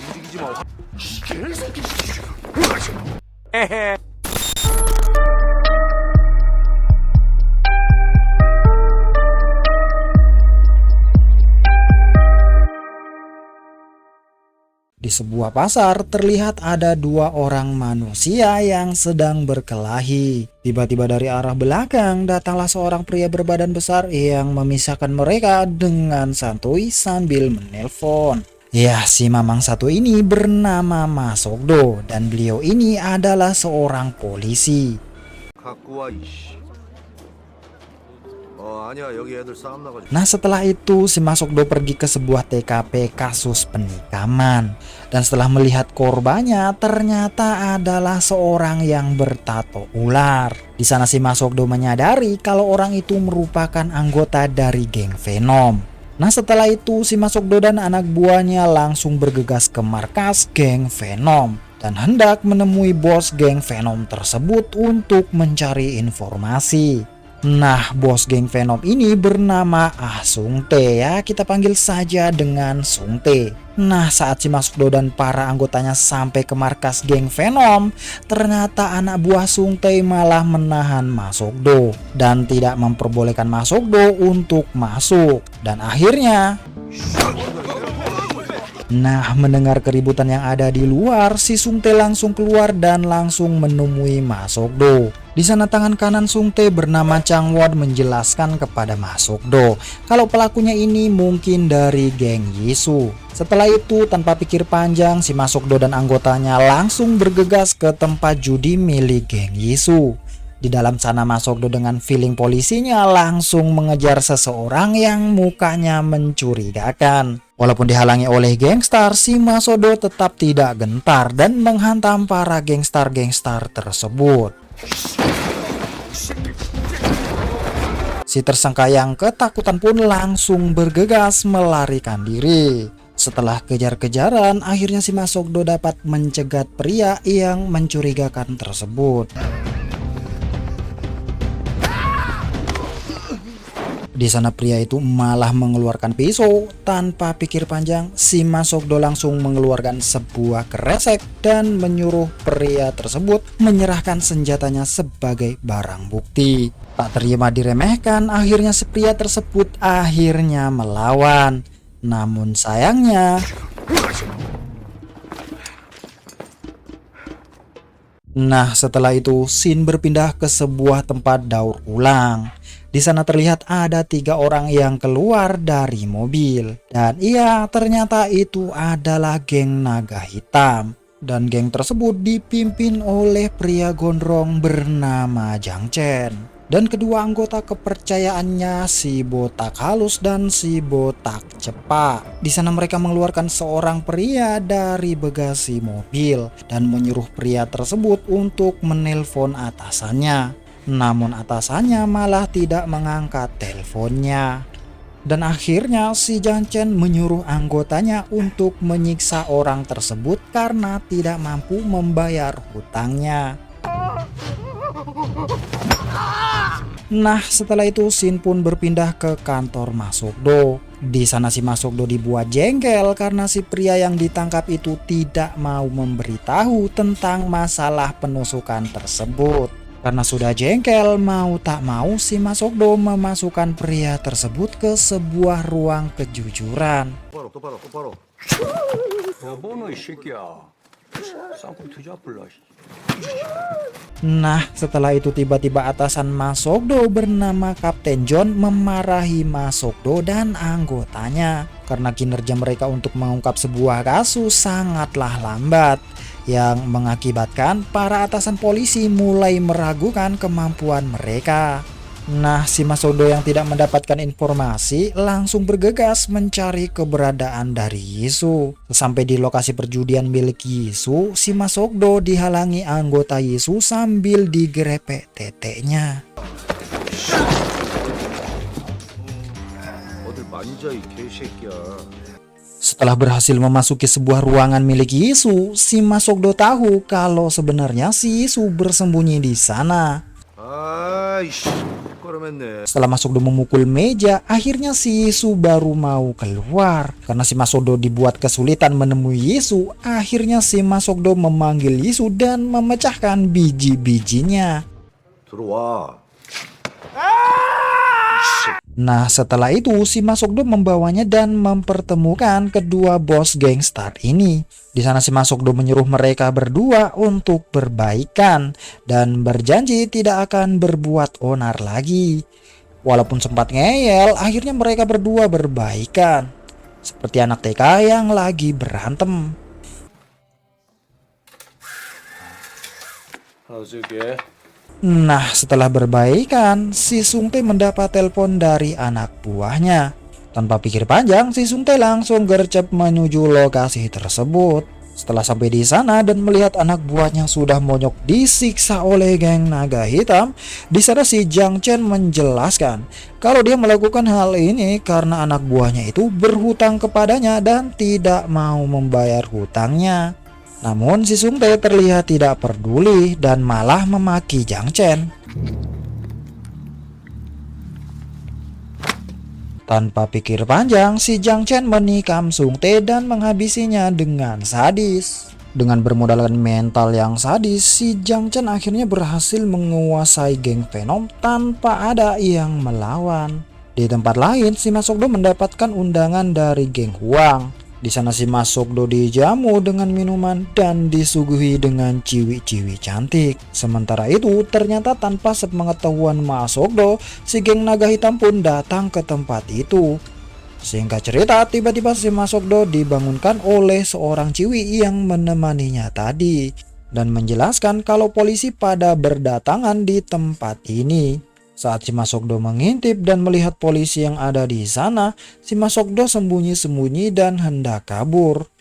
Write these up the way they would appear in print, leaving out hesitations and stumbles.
움직이지 마. 개새끼. Di sebuah pasar terlihat ada dua orang manusia yang sedang berkelahi. Tiba-tiba dari arah belakang datanglah seorang pria berbadan besar yang memisahkan mereka dengan santuy sambil menelpon. Ya, si mamang satu ini bernama Mas Sogdo dan beliau ini adalah seorang polisi. 갖고 와 이씨. 아니야 여기 애들 싸움 나가지고. Nah, setelah itu si Mas Sogdo pergi ke sebuah TKP kasus penikaman. Dan setelah melihat korbannya, ternyata adalah seorang yang bertato ular. Di sana si Mas Sogdo menyadari kalau orang itu merupakan anggota dari geng Venom. Nah, setelah itu si Mas Sogdo dan anak buahnya langsung bergegas ke markas geng Venom dan hendak menemui bos geng Venom tersebut untuk mencari informasi. Nah, bos geng Venom ini bernama Sungte, ya kita panggil saja dengan Sungte. Nah, saat si Mas Sogdo dan para anggotanya sampai ke markas geng Venom, ternyata anak buah Sungte malah menahan Mas Sogdo dan tidak memperbolehkan Mas Sogdo untuk masuk. Dan akhirnya, mendengar keributan yang ada di luar, si Sungte langsung keluar dan langsung menemui Mas Sogdo. Di sana tangan kanan Sungte bernama Changwon menjelaskan kepada Mas Sogdo kalau pelakunya ini mungkin dari geng Yisu. Setelah itu tanpa pikir panjang si Mas Sogdo dan anggotanya langsung bergegas ke tempat judi milik geng Yisu. Di dalam sana Mas Sogdo dengan feeling polisinya langsung mengejar seseorang yang mukanya mencurigakan. Walaupun dihalangi oleh gangster, si Mas Sogdo tetap tidak gentar dan menghantam para gangster-gangster tersebut. Si tersangka yang ketakutan pun langsung bergegas melarikan diri. Setelah kejar-kejaran, akhirnya si Mas Sogdo dapat mencegat pria yang mencurigakan tersebut. Di sana pria itu malah mengeluarkan pisau. Tanpa pikir panjang, si Mas Sogdo langsung mengeluarkan sebuah kresek dan menyuruh pria tersebut menyerahkan senjatanya sebagai barang bukti. Tak terima diremehkan, akhirnya si pria tersebut akhirnya melawan. Namun sayangnya, setelah itu scene berpindah ke sebuah tempat daur ulang. Di sana terlihat ada 3 orang yang keluar dari mobil. Dan iya, ternyata itu adalah geng naga hitam. Dan geng tersebut dipimpin oleh pria gondrong bernama Jang Chen. Dan kedua anggota kepercayaannya si botak halus dan si botak cepak. Di sana mereka mengeluarkan seorang pria dari bagasi mobil dan menyuruh pria tersebut untuk menelpon atasannya. Namun atasannya malah tidak mengangkat teleponnya. Dan akhirnya si Jang Chen menyuruh anggotanya untuk menyiksa orang tersebut karena tidak mampu membayar hutangnya. Setelah itu scene pun berpindah ke kantor Mas Sogdo. Di sana si Mas Sogdo dibuat jengkel karena si pria yang ditangkap itu tidak mau memberitahu tentang masalah penusukan tersebut. Karena sudah jengkel, mau tak mau si Mas Sogdo memasukkan pria tersebut ke sebuah ruang kejujuran. 똑바로. 뭐너 이 새끼야. 쌍꺼풀 뒤잡을라. Setelah itu tiba-tiba atasan Mas Sogdo bernama Kapten John memarahi Mas Sogdo dan anggotanya karena kinerja mereka untuk mengungkap sebuah kasus sangatlah lambat, yang mengakibatkan para atasan polisi mulai meragukan kemampuan mereka. Si Mas Sogdo yang tidak mendapatkan informasi langsung bergegas mencari keberadaan dari Yisu. Sampai di lokasi perjudian milik Yisu, si Mas Sogdo dihalangi anggota Yisu sambil digerepek teteknya. Setelah berhasil memasuki sebuah ruangan milik Yisu, si Mas Sogdo tahu kalau sebenarnya si Yisu bersembunyi di sana. 아이씨, 꺼름했네. Setelah Masukdo memukul meja, akhirnya si Yisu baru mau keluar. Karena si Masukdo dibuat kesulitan menemui Yisu, akhirnya si Masukdo memanggil Yisu dan memecahkan biji-bijinya. 들어와. Nah, setelah itu si Masukdo membawanya dan mempertemukan kedua bos gangstar ini. Di sana si Masukdo menyuruh mereka berdua untuk berbaikan dan berjanji tidak akan berbuat onar lagi. Walaupun sempat ngeyel, akhirnya mereka berdua berbaikan. Seperti anak TK yang lagi berantem. Nah, setelah berbaikan, si Sungtae mendapat telepon dari anak buahnya. Tanpa pikir panjang, si Sungtae langsung gercep menuju lokasi tersebut. Setelah sampai di sana dan melihat anak buahnya sudah monyok disiksa oleh geng naga hitam, di sana si Jiang Chen menjelaskan kalau dia melakukan hal ini karena anak buahnya itu berhutang kepadanya dan tidak mau membayar hutangnya. Namun si Sungtae terlihat tidak peduli dan malah memaki Jiang Chen. Tanpa pikir panjang, si Jiang Chen menikam Sungtae dan menghabisinya dengan sadis. Dengan bermodalkan mental yang sadis, si Jiang Chen akhirnya berhasil menguasai geng Venom tanpa ada yang melawan. Di tempat lain, si Masukdo mendapatkan undangan dari geng Huang. Di sana si Masukdo dijamu dengan minuman dan disuguhi dengan ciwi-ciwi cantik. Sementara itu, ternyata tanpa sepengetahuan Masukdo, si geng naga hitam pun datang ke tempat itu. Singkat cerita, tiba-tiba si Masukdo dibangunkan oleh seorang ciwi yang menemaninya tadi dan menjelaskan kalau polisi pada berdatangan di tempat ini. Saat si Masukdo mengintip dan melihat polisi yang ada di sana, si Masukdo sembunyi-sembunyi dan hendak kabur.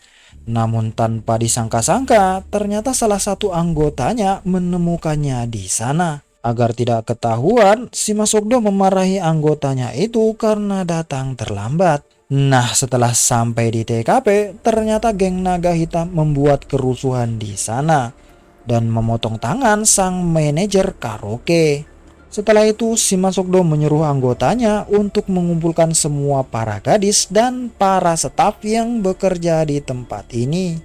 Namun tanpa disangka-sangka, ternyata salah satu anggotanya menemukannya di sana. Agar tidak ketahuan, si Masukdo memarahi anggotanya itu karena datang terlambat. Nah, setelah sampai di TKP, ternyata geng naga hitam membuat kerusuhan di sana dan memotong tangan sang manajer karaoke. Setelah itu, si Masukdo menyuruh anggotanya untuk mengumpulkan semua para gadis dan para staf yang bekerja di tempat ini.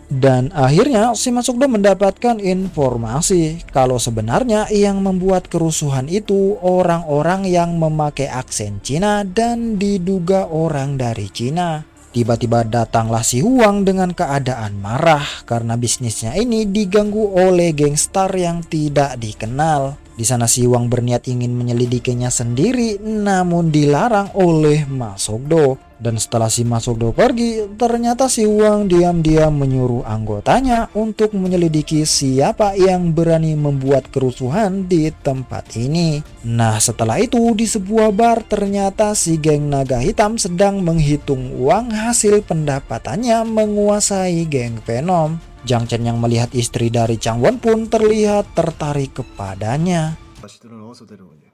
Dan akhirnya, si Masukdo mendapatkan informasi kalau sebenarnya yang membuat kerusuhan itu orang-orang yang memakai aksen Cina dan diduga orang dari Cina. Tiba-tiba datanglah si Huang dengan keadaan marah karena bisnisnya ini diganggu oleh gangstar yang tidak dikenal. Di sana si Huang berniat ingin menyelidikinya sendiri, namun dilarang oleh Masukdo. Dan setelah si Masukdo pergi, ternyata si Huang diam-diam menyuruh anggotanya untuk menyelidiki siapa yang berani membuat kerusuhan di tempat ini. Nah, setelah itu di sebuah bar ternyata si geng naga hitam sedang menghitung uang hasil pendapatannya menguasai geng Venom. Jiang Chen yang melihat istri dari Changwon pun terlihat tertarik kepadanya. 아시들은 어디서 데려오냐?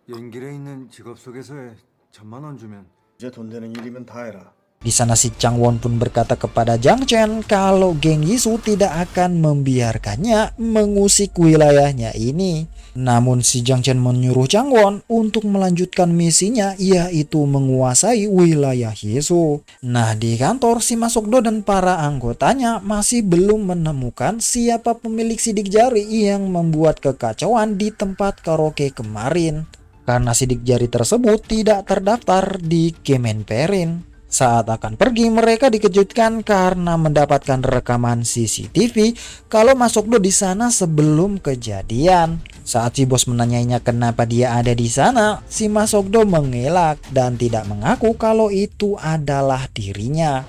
연길에 있는 직업 속에서의 1,000만 원 주면 이제 돈 되는 일이면 다 해라. Di sana si Changwon pun berkata kepada Jiang Chen kalau geng Yisu tidak akan membiarkannya mengusik wilayahnya ini. Namun si Jiang Chen menyuruh Changwon untuk melanjutkan misinya, yaitu menguasai wilayah Yisu. Nah, di kantor si Masukdo dan para anggotanya masih belum menemukan siapa pemilik sidik jari yang membuat kekacauan di tempat karaoke kemarin. Karena sidik jari tersebut tidak terdaftar di Kemenperin. Saat akan pergi, mereka dikejutkan karena mendapatkan rekaman CCTV kalau Masukdo di sana sebelum kejadian. Saat si bos menanyainya kenapa dia ada di sana, si Masukdo mengelak dan tidak mengaku kalau itu adalah dirinya.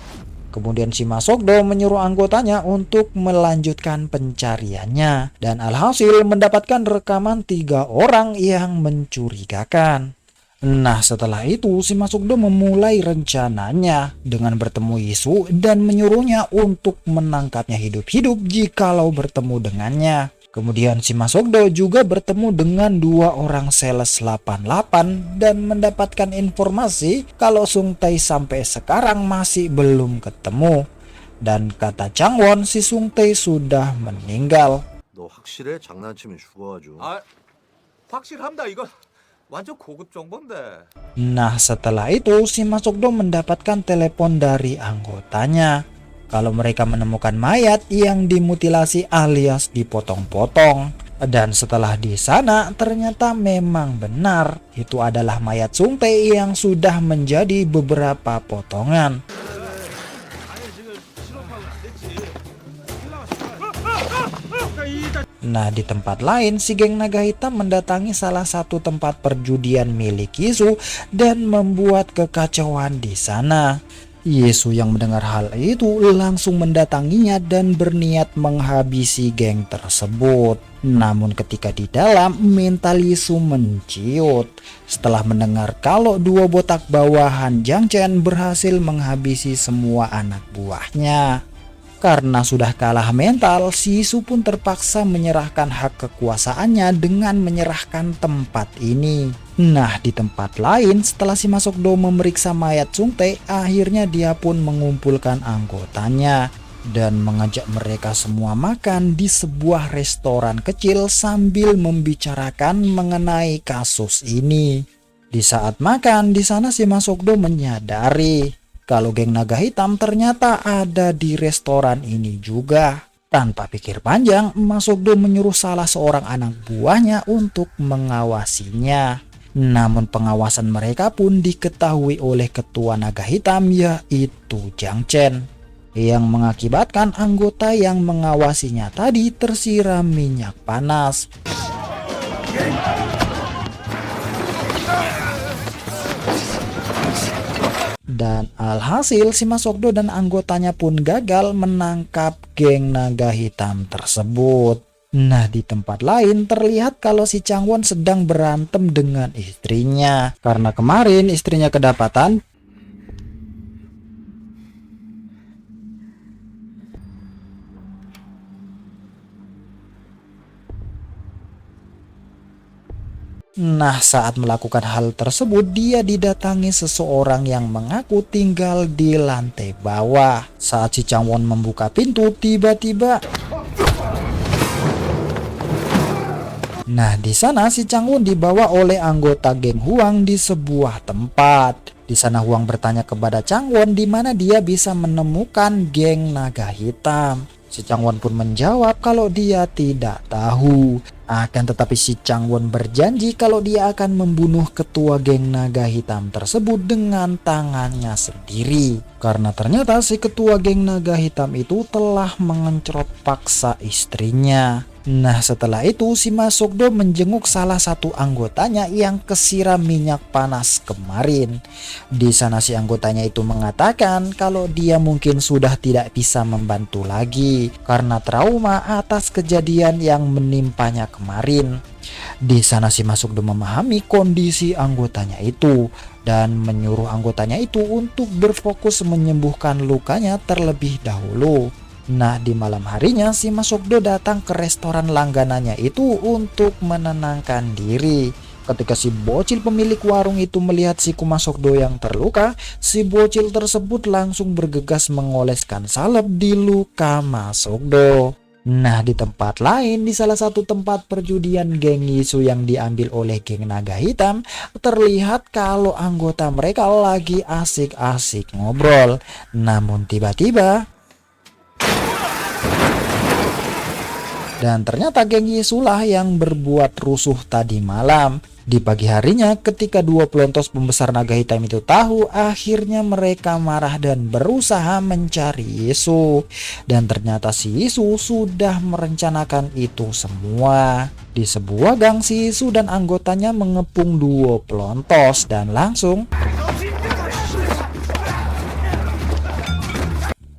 Kemudian si Masukdo menyuruh anggotanya untuk melanjutkan pencariannya dan alhasil mendapatkan rekaman 3 orang yang mencurigakan. Nah, setelah itu si Masukdo memulai rencananya dengan bertemu Yisu dan menyuruhnya untuk menangkapnya hidup-hidup jikalau bertemu dengannya. Kemudian si Masukdo juga bertemu dengan 2 orang sales 88 dan mendapatkan informasi kalau Sungtae sampai sekarang masih belum ketemu. Dan kata Changwon, si Sungtae sudah meninggal. 너 확실해? 장난치면 죽어가지고. 아, 확실합니다. 이거 완전 고급 정보인데. Nah, setelah itu si Masukdo mendapatkan telepon dari anggotanya kalau mereka menemukan mayat yang dimutilasi alias dipotong-potong. Dan setelah di sana ternyata memang benar itu adalah mayat Sungte yang sudah menjadi beberapa potongan. Nah, di tempat lain si geng naga hitam mendatangi salah satu tempat perjudian milik Yisu dan membuat kekacauan di sana. Yisu yang mendengar hal itu langsung mendatanginya dan berniat menghabisi geng tersebut. Namun ketika di dalam, mental Yisu menciut setelah mendengar kalau dua botak bawahan Jiang Chen berhasil menghabisi semua anak buahnya. Karena sudah kalah mental, si Yisu pun terpaksa menyerahkan hak kekuasaannya dengan menyerahkan tempat ini. Nah, di tempat lain setelah si Masukdo memeriksa mayat Sungte, akhirnya dia pun mengumpulkan anggotanya dan mengajak mereka semua makan di sebuah restoran kecil sambil membicarakan mengenai kasus ini. Di saat makan, di sana si Masukdo menyadari kalau geng naga hitam ternyata ada di restoran ini juga. Tanpa pikir panjang, Masukdo menyuruh salah seorang anak buahnya untuk mengawasinya. Namun pengawasan mereka pun diketahui oleh ketua naga hitam yaitu Jiang Chen, yang mengakibatkan anggota yang mengawasinya tadi tersiram minyak panas. Dan alhasil si Masukdo dan anggotanya pun gagal menangkap geng naga hitam tersebut. Nah, di tempat lain terlihat kalau si Changwon sedang berantem dengan istrinya. Karena kemarin istrinya kedapatan Nah, saat melakukan hal tersebut, dia didatangi seseorang yang mengaku tinggal di lantai bawah. Saat si Changwon membuka pintu, tiba-tiba di sana si Changwon dibawa oleh anggota geng Huang di sebuah tempat. Di sana Huang bertanya kepada Changwon di mana dia bisa menemukan geng naga hitam. Si Changwon pun menjawab kalau dia tidak tahu. Akan tetapi si Changwon berjanji kalau dia akan membunuh ketua geng naga hitam tersebut dengan tangannya sendiri. Karena ternyata si ketua geng naga hitam itu telah mengencrot paksa istrinya. Nah, setelah itu si Masukdo menjenguk salah satu anggotanya yang kesiram minyak panas kemarin. Di sana si anggotanya itu mengatakan kalau dia mungkin sudah tidak bisa membantu lagi karena trauma atas kejadian yang menimpanya kemarin. Di sana si Masukdo memahami kondisi anggotanya itu dan menyuruh anggotanya itu untuk berfokus menyembuhkan lukanya terlebih dahulu. Nah, di malam harinya si Masukdo datang ke restoran langganannya itu untuk menenangkan diri. Ketika si bocil pemilik warung itu melihat si Masukdo yang terluka, si bocil tersebut langsung bergegas mengoleskan salep di luka Masukdo. Nah, di tempat lain, di salah satu tempat perjudian geng Yisu yang diambil oleh geng naga hitam, terlihat kalau anggota mereka lagi asik-asik ngobrol. Namun tiba-tiba dan ternyata geng Yisulah yang berbuat rusuh tadi malam. Di pagi harinya ketika dua pelontos pembesar naga hitam itu tahu, akhirnya mereka marah dan berusaha mencari Yisu. Dan ternyata si Yisu sudah merencanakan itu semua. Di sebuah gang si Yisu dan anggotanya mengepung dua pelontos dan langsung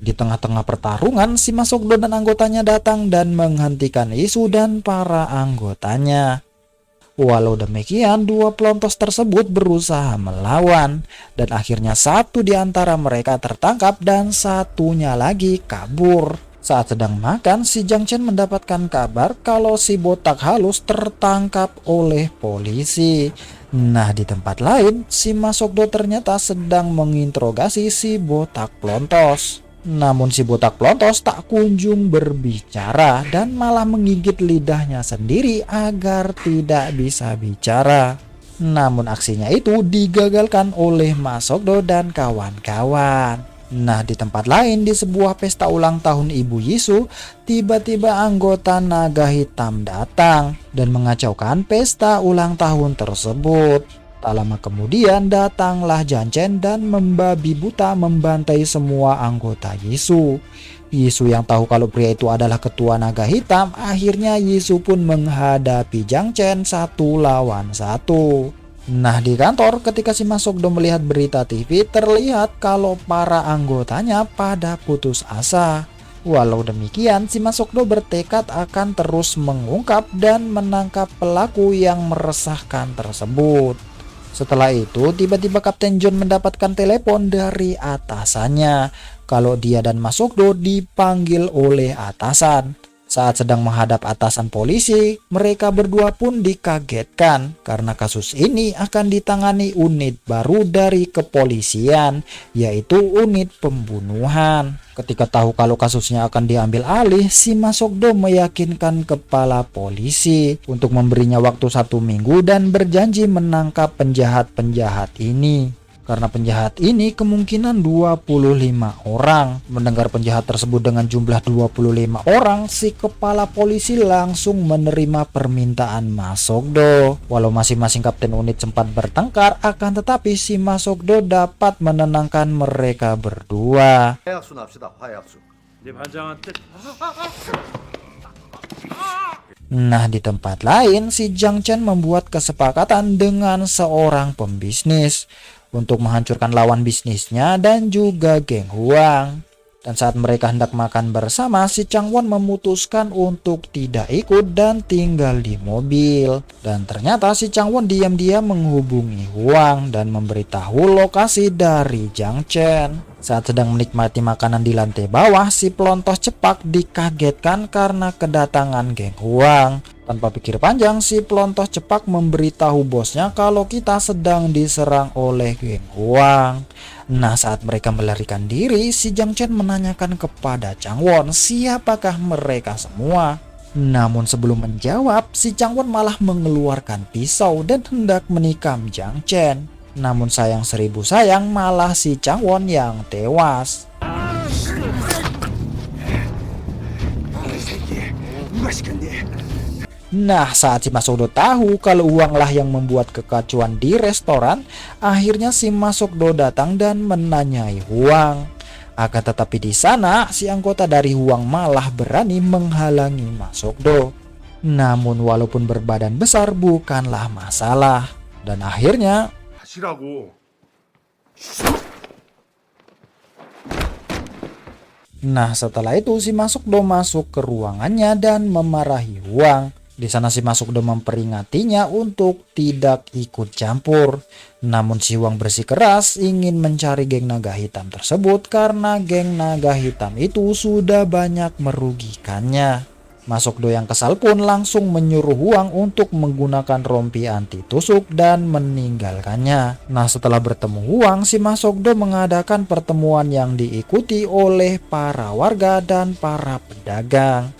di tengah-tengah pertarungan, si Masukdo dan anggotanya datang dan menghentikan Yisu dan para anggotanya. Walau demikian, dua pelontos tersebut berusaha melawan dan akhirnya satu di antara mereka tertangkap dan satunya lagi kabur. Saat sedang makan, si Jiang Chen mendapatkan kabar kalau si botak halus tertangkap oleh polisi. Nah, di tempat lain, si Masukdo ternyata sedang menginterogasi si botak pelontos. Namun si botak pelontos tak kunjung berbicara dan malah menggigit lidahnya sendiri agar tidak bisa bicara. Namun aksinya itu digagalkan oleh Mas Sogdo dan kawan-kawan. Nah, di tempat lain di sebuah pesta ulang tahun Ibu Yisu, tiba-tiba anggota naga hitam datang dan mengacaukan pesta ulang tahun tersebut. Tak lama kemudian datanglah Janchen dan membabi buta membantai semua anggota Yisu. Yisu yang tahu kalau pria itu adalah ketua naga hitam, akhirnya Yisu pun menghadapi Janchen 1 lawan 1. Nah, di kantor ketika si Mas Sogdo melihat berita TV, terlihat kalau para anggotanya pada putus asa. Walau demikian, si Mas Sogdo bertekad akan terus mengungkap dan menangkap pelaku yang meresahkan tersebut. Setelah itu, tiba-tiba Kapten John mendapatkan telepon dari atasannya kalau dia dan Mas Sogdo dipanggil oleh atasan. Saat sedang menghadap atasan polisi, mereka berdua pun dikagetkan karena kasus ini akan ditangani unit baru dari kepolisian, yaitu unit pembunuhan. Ketika tahu kalau kasusnya akan diambil alih, si Mas Sogdo meyakinkan kepala polisi untuk memberinya waktu 1 minggu dan berjanji menangkap penjahat-penjahat ini. Karena penjahat ini kemungkinan 25 orang. Mendengar penjahat tersebut dengan jumlah 25 orang, si kepala polisi langsung menerima permintaan Mas Sogdo. Walau masing-masing kapten unit sempat bertengkar, akan tetapi si Mas Sogdo dapat menenangkan mereka berdua. 화해합시다. 화해합시다. 네 반장한테 Nah, di tempat lain, si Janchen membuat kesepakatan dengan seorang pembisnis untuk menghancurkan lawan bisnisnya dan juga geng Huang. Dan saat mereka hendak makan bersama, si Changwon memutuskan untuk tidak ikut dan tinggal di mobil. Dan ternyata si Changwon diam-diam menghubungi Huang dan memberitahu lokasi dari Janchen. Saat sedang menikmati makanan di lantai bawah, si pelontos cepak dikagetkan karena kedatangan geng Huang. Tanpa pikir panjang, si pelontos cepak memberitahu bosnya kalau kita sedang diserang oleh geng Huang. Nah, saat mereka melarikan diri, si Janchen menanyakan kepada Changwon siapakah mereka semua. Namun sebelum menjawab, si Changwon malah mengeluarkan pisau dan hendak menikam Janchen. Namun sayang 1000 sayang, malah si Changwon yang tewas. Nah, saat si Mas Sogdo tahu kalau Huanglah yang membuat kekacauan di restoran, akhirnya si Mas Sogdo datang dan menanyai Huang. Akan tetapi di sana, si anggota dari Huang malah berani menghalangi Mas Sogdo. Namun walaupun berbadan besar bukanlah masalah. Dan akhirnya 하시라고. Nah, setelah itu si Mas Sogdo masuk ke ruangannya dan memarahi Huang. Di sana si Mas Sogdo memperingatinya untuk tidak ikut campur. Namun si Huang bersikeras ingin mencari geng naga hitam tersebut karena geng naga hitam itu sudah banyak merugikannya. Mas Sogdo yang kesal pun langsung menyuruh Huang untuk menggunakan rompi anti tusuk dan meninggalkannya. Nah, setelah bertemu Huang, si Mas Sogdo mengadakan pertemuan yang diikuti oleh para warga dan para pedagang.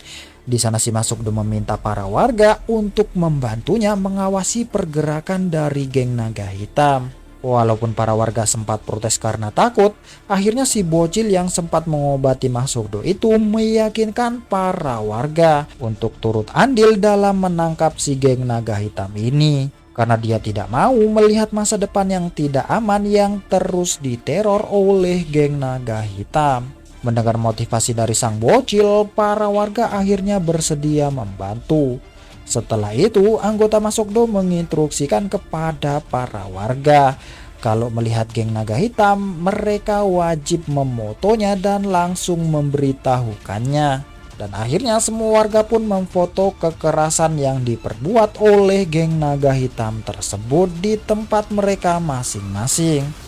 Di sana si Mas Sogdo meminta para warga untuk membantunya mengawasi pergerakan dari geng naga hitam. Walaupun para warga sempat protes karena takut, akhirnya si bocil yang sempat mengobati Mas Sogdo itu meyakinkan para warga untuk turut andil dalam menangkap si geng naga hitam ini. Karena dia tidak mau melihat masa depan yang tidak aman yang terus diteror oleh geng naga hitam. Mendengar motivasi dari sang bocil, para warga akhirnya bersedia membantu. Setelah itu, anggota Mas Sogdo menginstruksikan kepada para warga kalau melihat geng naga hitam, mereka wajib memotonya dan langsung memberitahukannya. Dan akhirnya semua warga pun memfoto kekerasan yang diperbuat oleh geng naga hitam tersebut di tempat mereka masing-masing.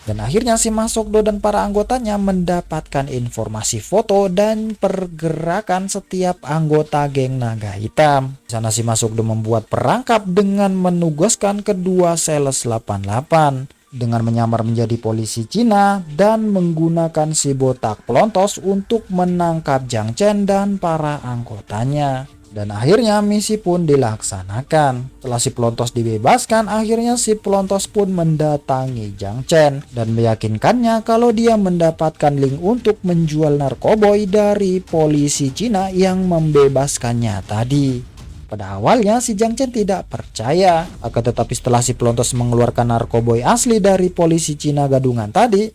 Dan akhirnya si Mas Sogdo dan para anggotanya mendapatkan informasi foto dan pergerakan setiap anggota geng naga hitam. Di sana si Mas Sogdo membuat perangkap dengan menugaskan kedua sales 88 dengan menyamar menjadi polisi Cina dan menggunakan si botak pelontos untuk menangkap Jiang Chen dan para anggotanya. Dan akhirnya misi pun dilaksanakan. Setelah si pelontos dibebaskan, akhirnya si pelontos pun mendatangi Jiang Chen dan meyakinkannya kalau dia mendapatkan link untuk menjual narkoboy dari polisi Cina yang membebaskannya tadi. Pada awalnya si Jiang Chen tidak percaya, akan tetapi setelah si pelontos mengeluarkan narkoboy asli dari polisi Cina gadungan tadi,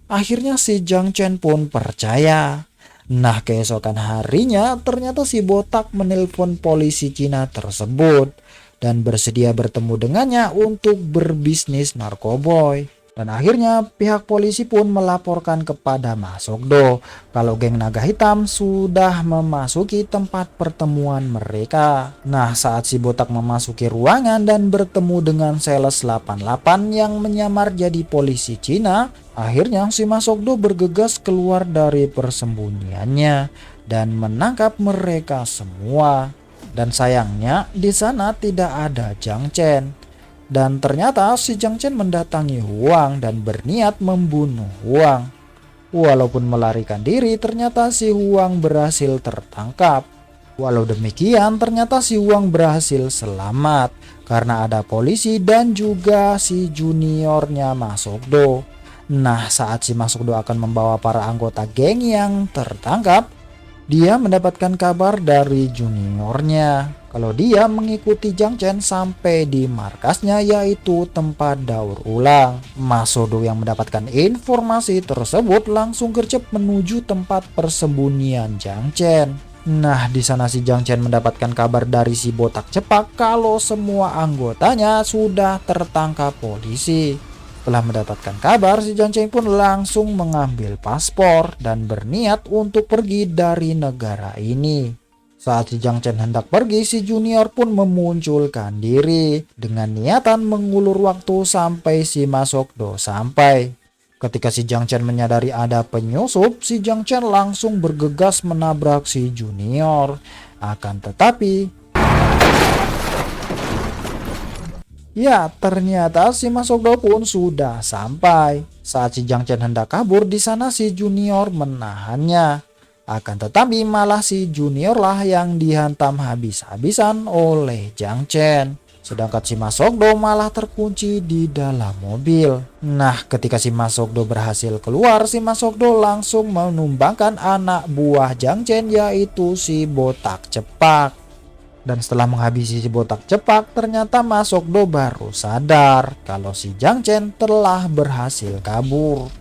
akhirnya si Jiang Chen pun percaya. Nah, keesokan harinya ternyata si botak menelpon polisi Cina tersebut dan bersedia bertemu dengannya untuk berbisnis narkoboy. Dan akhirnya pihak polisi pun melaporkan kepada Ma Sokdo kalau geng naga hitam sudah memasuki tempat pertemuan mereka. Nah, saat si botak memasuki ruangan dan bertemu dengan Sales 88 yang menyamar jadi polisi Cina, akhirnya si Ma Sokdo bergegas keluar dari persembunyiannya dan menangkap mereka semua. Dan sayangnya di sana tidak ada Jiang Chen. Dan ternyata si Jiang Chen mendatangi Huang dan berniat membunuh Huang. Walaupun melarikan diri, ternyata si Huang berhasil tertangkap. Walau demikian, ternyata si Huang berhasil selamat karena ada polisi dan juga si juniornya Ma Sokdo. Nah, saat si Ma Sokdo akan membawa para anggota geng yang tertangkap, dia mendapatkan kabar dari juniornya kalau dia mengikuti Jiang Chen sampai di markasnya, yaitu tempat daur ulang. Ma Sokdo yang mendapatkan informasi tersebut langsung gercep menuju tempat persembunyian Jiang Chen. Nah, di sana si Jiang Chen mendapatkan kabar dari si botak cepak kalau semua anggotanya sudah tertangkap polisi. Setelah mendapatkan kabar, si Jiang Chen pun langsung mengambil paspor dan berniat untuk pergi dari negara ini. Saat si Jiang Chen hendak pergi, si junior pun memunculkan diri dengan niatan mengulur waktu sampai si Ma Sokdo sampai. Ketika si Jiang Chen menyadari ada penyusup, si Jiang Chen langsung bergegas menabrak si junior. Akan tetapi, ya, ternyata si Ma Sokdo pun sudah sampai. Saat si Jiang Chen hendak kabur, di sana si junior menahannya. Akan tetapi malah si junior lah yang dihantam habis-habisan oleh Jiang Chen. Sedangkan si Ma Sokdo malah terkunci di dalam mobil. Nah, ketika si Ma Sokdo berhasil keluar, si Ma Sokdo langsung menumbangkan anak buah Jiang Chen, yaitu si botak cepak. Dan setelah menghabisi si botak cepak, ternyata Ma Sokdo baru sadar kalau si Jiang Chen telah berhasil kabur.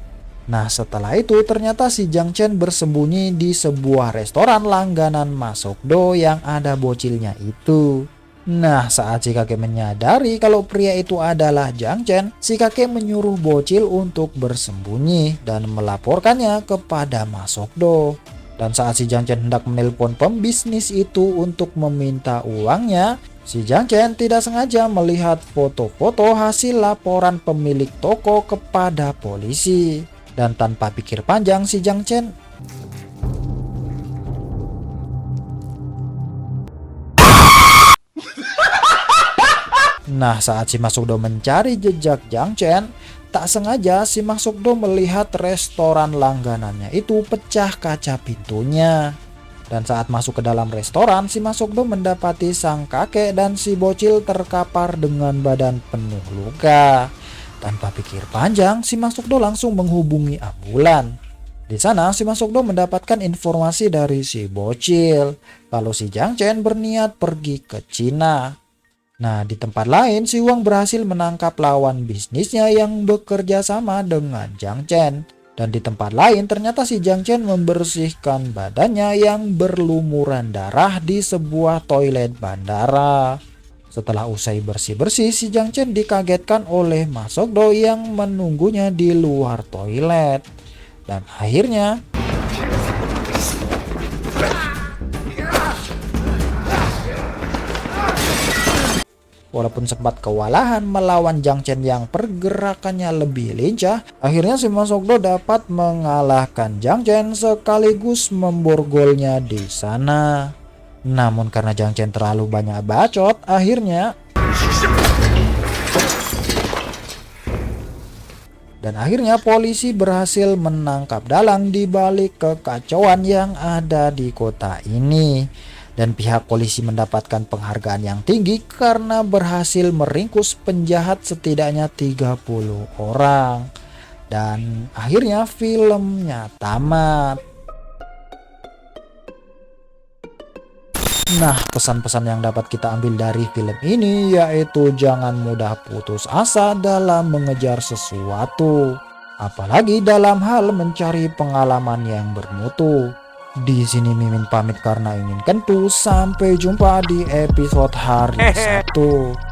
Nah, setelah itu ternyata si Jiang Chen bersembunyi di sebuah restoran langganan Ma Sokdo yang ada bocilnya itu. Nah, saat si kakek menyadari kalau pria itu adalah Jiang Chen, si kakek menyuruh bocil untuk bersembunyi dan melaporkannya kepada Ma Sokdo. Dan saat si Jiang Chen hendak menelpon pembisnis itu untuk meminta uangnya, si Jiang Chen tidak sengaja melihat foto-foto hasil laporan pemilik toko kepada polisi. Dan tanpa pikir panjang, si Jiang Chen Nah, saat si Ma Sokdo mencari jejak Jiang Chen, tak sengaja si Ma Sokdo melihat restoran langganannya itu pecah kaca pintunya. Dan saat masuk ke dalam restoran, si Ma Sokdo mendapati sang kakek dan si bocil terkapar dengan badan penuh luka. Tanpa pikir panjang, si Ma Sokdo langsung menghubungi ambulan. Di sana, si Ma Sokdo mendapatkan informasi dari si bocil kalau si Jiang Chen berniat pergi ke Cina. Nah, di tempat lain, si Huang berhasil menangkap lawan bisnisnya yang bekerja sama dengan Jiang Chen. Dan di tempat lain, ternyata si Jiang Chen membersihkan badannya yang berlumuran darah di sebuah toilet bandara. Setelah usai bersih-bersih, si Jiang Chen dikagetkan oleh Ma Sokdo yang menunggunya di luar toilet. Dan akhirnya, walaupun sempat kewalahan melawan Jiang Chen yang pergerakannya lebih lincah, akhirnya si Ma Sokdo dapat mengalahkan Jiang Chen sekaligus memborgolnya di sana. Namun karena Jiang Chen terlalu banyak bacot, akhirnya Dan akhirnya polisi berhasil menangkap dalang di balik kekacauan yang ada di kota ini. Dan pihak polisi mendapatkan penghargaan yang tinggi karena berhasil meringkus penjahat setidaknya 30 orang. Dan akhirnya filmnya tamat. Nah, pesan-pesan yang dapat kita ambil dari film ini yaitu jangan mudah putus asa dalam mengejar sesuatu, apalagi dalam hal mencari pengalaman yang bermutu. Di sini Mimin pamit karena ingin kentu. Sampai jumpa di episode hari 1.